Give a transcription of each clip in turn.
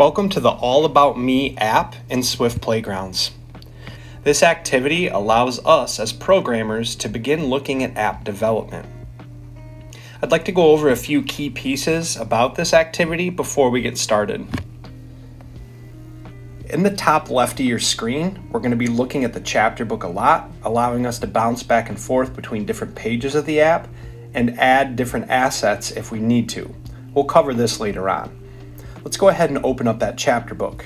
Welcome to the All About Me app in Swift Playgrounds. This activity allows us as programmers to begin looking at app development. I'd like to go over a few key pieces about this activity before we get started. In the top left of your screen, we're going to be looking at the chapter book a lot, allowing us to bounce back and forth between different pages of the app and add different assets if we need to. We'll cover this later on. Let's go ahead and open up that chapter book.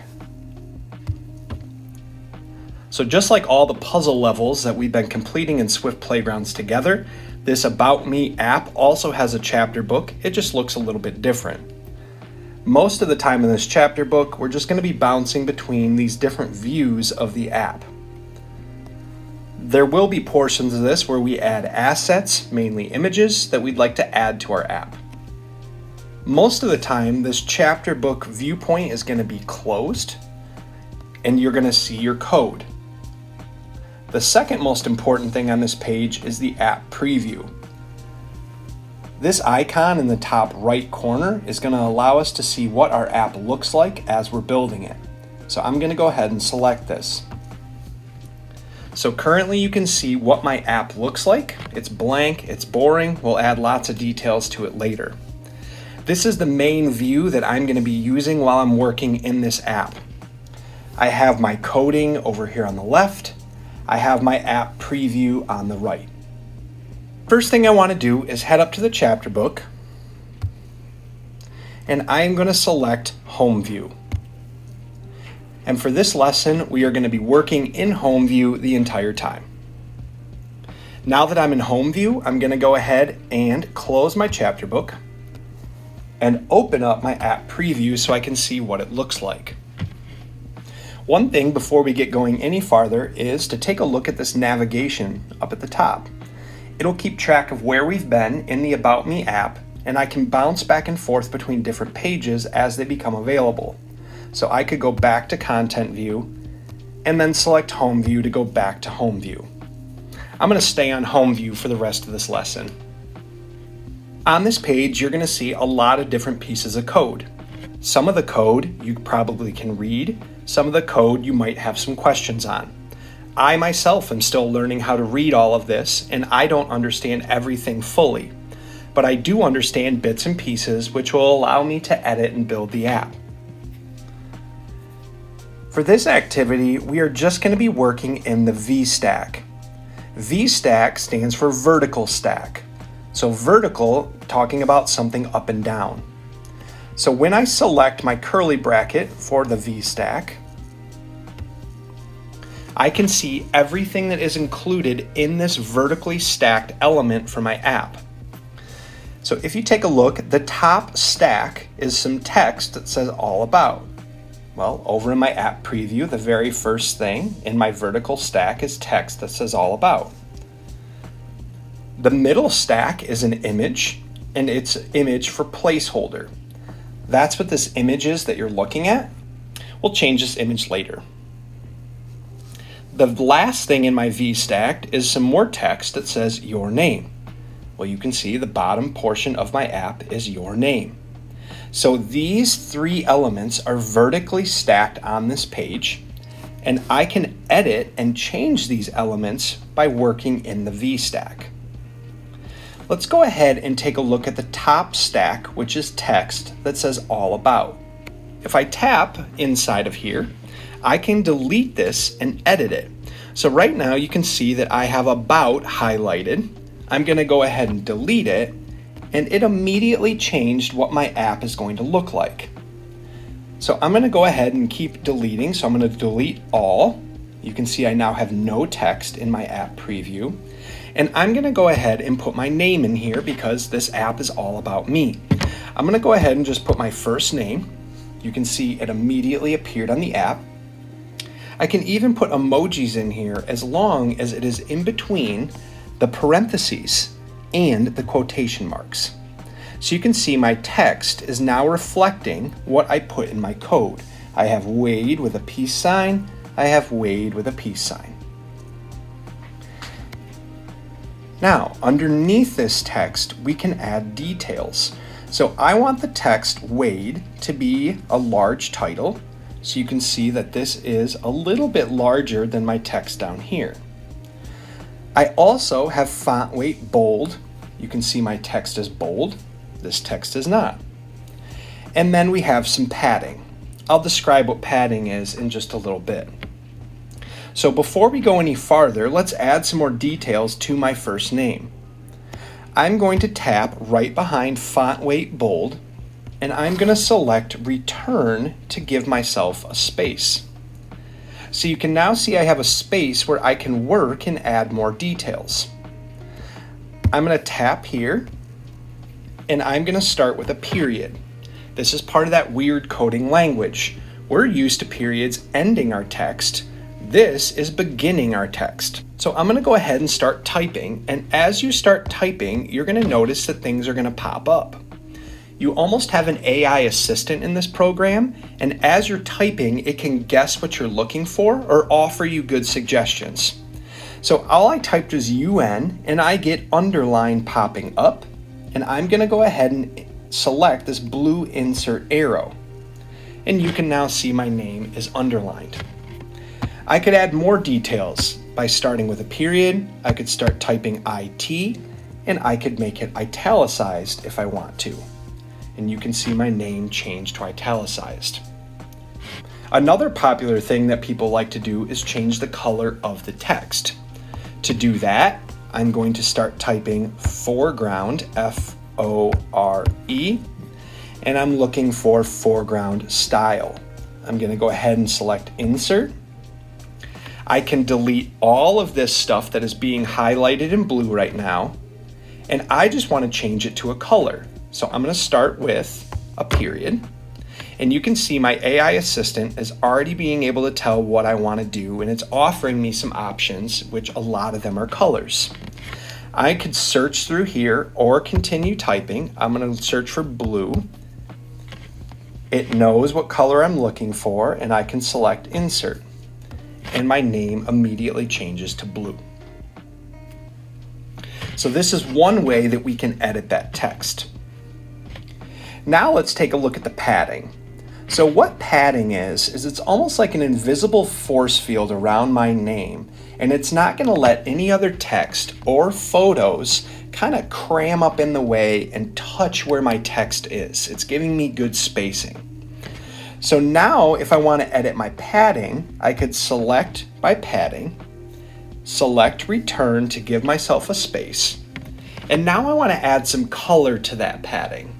So just like all the puzzle levels that we've been completing in Swift Playgrounds together, this About Me app also has a chapter book. It just looks a little bit different. Most of the time in this chapter book, we're just going to be bouncing between these different views of the app. There will be portions of this where we add assets, mainly images, that we'd like to add to our app. Most of the time, this chapter book viewpoint is going to be closed, and you're going to see your code. The second most important thing on this page is the app preview. This icon in the top right corner is going to allow us to see what our app looks like as we're building it. So I'm going to go ahead and select this. So currently you can see what my app looks like. It's blank, it's boring. We'll add lots of details to it later. This is the main view that I'm going to be using while I'm working in this app. I have my coding over here on the left. I have my app preview on the right. First thing I want to do is head up to the chapter book, and I'm going to select Home View. And for this lesson, we are going to be working in Home View the entire time. Now that I'm in Home View, I'm going to go ahead and close my chapter book and open up my app preview so I can see what it looks like. One thing before we get going any farther is to take a look at this navigation up at the top. It'll keep track of where we've been in the About Me app, and I can bounce back and forth between different pages as they become available. So I could go back to Content View and then select Home View to go back to Home View. I'm going to stay on Home View for the rest of this lesson. On this page, you're going to see a lot of different pieces of code. Some of the code you probably can read. Some of the code you might have some questions on. I myself am still learning how to read all of this, and I don't understand everything fully. But I do understand bits and pieces which will allow me to edit and build the app. For this activity, we are just going to be working in the VStack. VStack stands for vertical stack. So vertical, talking about something up and down. So when I select my curly bracket for the VStack, I can see everything that is included in this vertically stacked element for my app. So if you take a look, the top stack is some text that says all about. Well, over in my app preview, the very first thing in my vertical stack is text that says all about. The middle stack is an image, and it's an image for placeholder. That's what this image is that you're looking at. We'll change this image later. The last thing in my VStack is some more text that says your name. Well, you can see the bottom portion of my app is your name. So these three elements are vertically stacked on this page, and I can edit and change these elements by working in the VStack. Let's go ahead and take a look at the top stack, which is text that says all about. If I tap inside of here, I can delete this and edit it. So right now you can see that I have about highlighted. I'm going to go ahead and delete it, and it immediately changed what my app is going to look like. So I'm going to go ahead and keep deleting. So I'm going to delete all. You can see I now have no text in my app preview. And I'm going to go ahead and put my name in here because this app is all about me. I'm going to go ahead and just put my first name. You can see it immediately appeared on the app. I can even put emojis in here as long as it is in between the parentheses and the quotation marks. So you can see my text is now reflecting what I put in my code. I have Wade with a peace sign. I have Wade with a peace sign. Now, underneath this text, we can add details. So I want the text Wade to be a large title. So you can see that this is a little bit larger than my text down here. I also have font weight bold. You can see my text is bold. This text is not. And then we have some padding. I'll describe what padding is in just a little bit. So before we go any farther, let's add some more details to my first name. I'm going to tap right behind font weight bold, and I'm going to select return to give myself a space. So you can now see I have a space where I can work and add more details. I'm going to tap here, and I'm going to start with a period. This is part of that weird coding language. We're used to periods ending our text. This is beginning our text. So I'm going to go ahead and start typing, and as you start typing, you're going to notice that things are going to pop up. You almost have an AI assistant in this program, and as you're typing, it can guess what you're looking for or offer you good suggestions. So all I typed was UN, and I get underline popping up, and I'm going to go ahead and select this blue insert arrow. And you can now see my name is underlined. I could add more details by starting with a period. I could start typing IT, and I could make it italicized if I want to. And you can see my name change to italicized. Another popular thing that people like to do is change the color of the text. To do that, I'm going to start typing foreground, F-O-R-E, and I'm looking for foreground style. I'm going to go ahead and select insert. I can delete all of this stuff that is being highlighted in blue right now, and I just want to change it to a color. So I'm going to start with a period, and you can see my AI assistant is already being able to tell what I want to do, and it's offering me some options, which a lot of them are colors. I could search through here or continue typing. I'm going to search for blue. It knows what color I'm looking for, and I can select insert. And my name immediately changes to blue. So this is one way that we can edit that text. Now let's take a look at the padding. So what padding is it's almost like an invisible force field around my name, and it's not going to let any other text or photos kind of cram up in the way and touch where my text is. It's giving me good spacing. So now if I want to edit my padding, I could select by padding, select return to give myself a space, and now I want to add some color to that padding.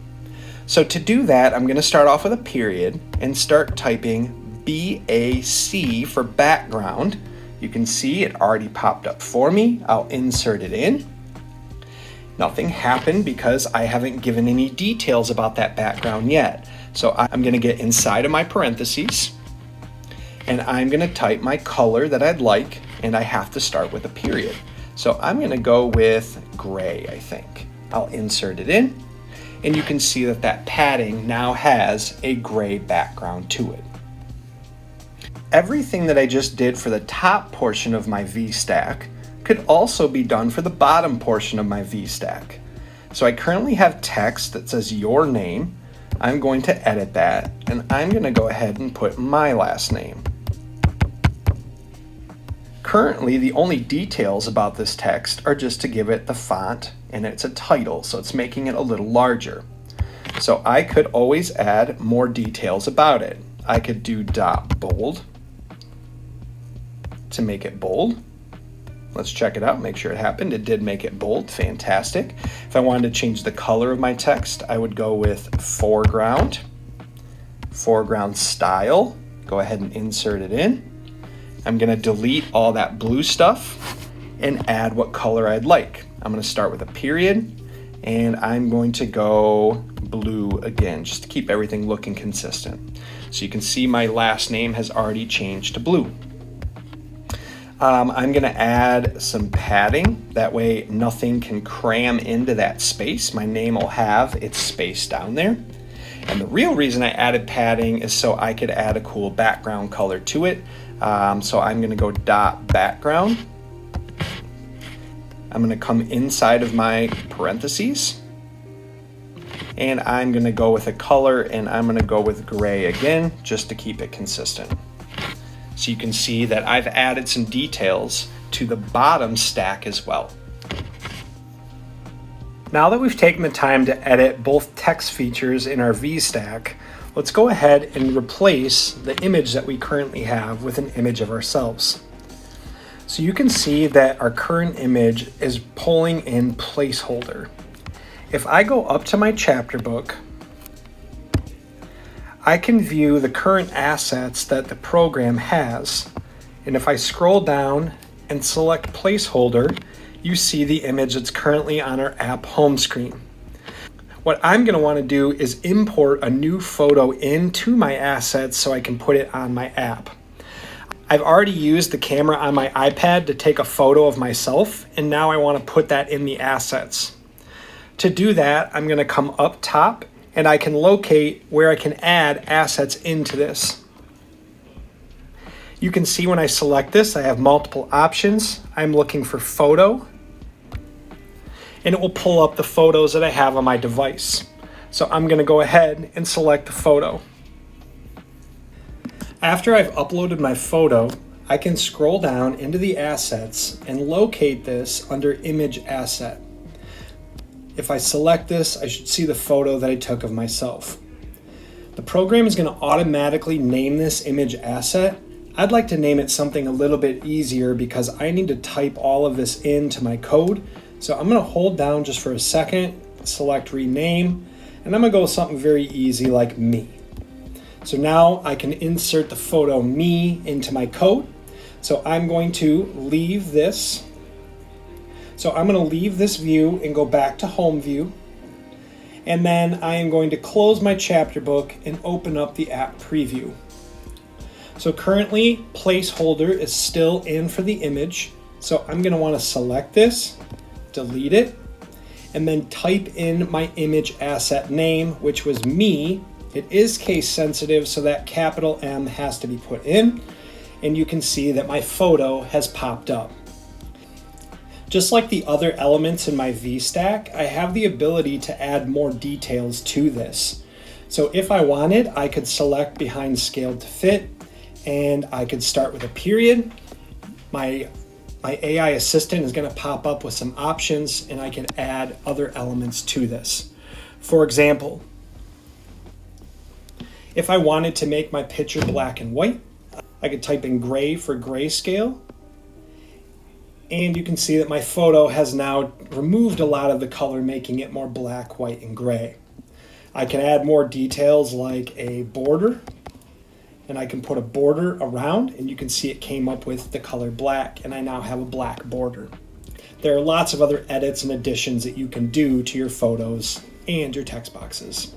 So to do that, I'm going to start off with a period and start typing BAC for background. You can see it already popped up for me. I'll insert it in. Nothing happened because I haven't given any details about that background yet. So I'm going to get inside of my parentheses, and I'm going to type my color that I'd like, and I have to start with a period. So I'm going to go with gray, I think. I'll insert it in, and you can see that that padding now has a gray background to it. Everything that I just did for the top portion of my VStack could also be done for the bottom portion of my VStack. So I currently have text that says your name. I'm going to edit that, and I'm going to go ahead and put my last name. Currently, the only details about this text are just to give it the font, and it's a title, so it's making it a little larger. So I could always add more details about it. I could do .bold to make it bold. Let's check it out, make sure it happened. It did make it bold, fantastic. If I wanted to change the color of my text, I would go with foreground, foreground style, go ahead and insert it in. I'm gonna delete all that blue stuff and add what color I'd like. I'm gonna start with a period, and I'm going to go blue again, just to keep everything looking consistent. So you can see my last name has already changed to blue. I'm going to add some padding. That way nothing can cram into that space. My name will have its space down there. And the real reason I added padding is so I could add a cool background color to it. So I'm going to go .background. I'm going to come inside of my parentheses. And I'm gonna go with a color, and I'm gonna go with gray again, just to keep it consistent. So you can see that I've added some details to the bottom stack as well. Now that we've taken the time to edit both text features in our VStack, let's go ahead and replace the image that we currently have with an image of ourselves. So you can see that our current image is pulling in placeholder. If I go up to my chapter book, I can view the current assets that the program has. And if I scroll down and select placeholder, you see the image that's currently on our app home screen. What I'm going to want to do is import a new photo into my assets so I can put it on my app. I've already used the camera on my iPad to take a photo of myself, and now I want to put that in the assets. To do that, I'm going to come up top, and I can locate where I can add assets into this. You can see when I select this, I have multiple options. I'm looking for photo, and it will pull up the photos that I have on my device. So I'm going to go ahead and select the photo. After I've uploaded my photo, I can scroll down into the assets and locate this under image asset. If I select this, I should see the photo that I took of myself. The program is going to automatically name this image asset. I'd like to name it something a little bit easier because I need to type all of this into my code. So I'm going to hold down just for a second, select rename, and I'm going to go with something very easy like me. So now I can insert the photo me into my code. So I'm going to leave this. So I'm going to leave this view and go back to home view. And then I am going to close my chapter book and open up the app preview. So currently placeholder is still in for the image. So I'm going to want to select this, delete it, and then type in my image asset name, which was me. It is case sensitive, so that capital M has to be put in, and you can see that my photo has popped up. Just like the other elements in my VStack, I have the ability to add more details to this. So if I wanted, I could select behind scaled to fit, and I could start with a period. My AI assistant is going to pop up with some options, and I can add other elements to this. For example, if I wanted to make my picture black and white, I could type in gray for grayscale. And you can see that my photo has now removed a lot of the color, making it more black, white, and gray. I can add more details like a border, and I can put a border around, and you can see it came up with the color black, and I now have a black border. There are lots of other edits and additions that you can do to your photos and your text boxes.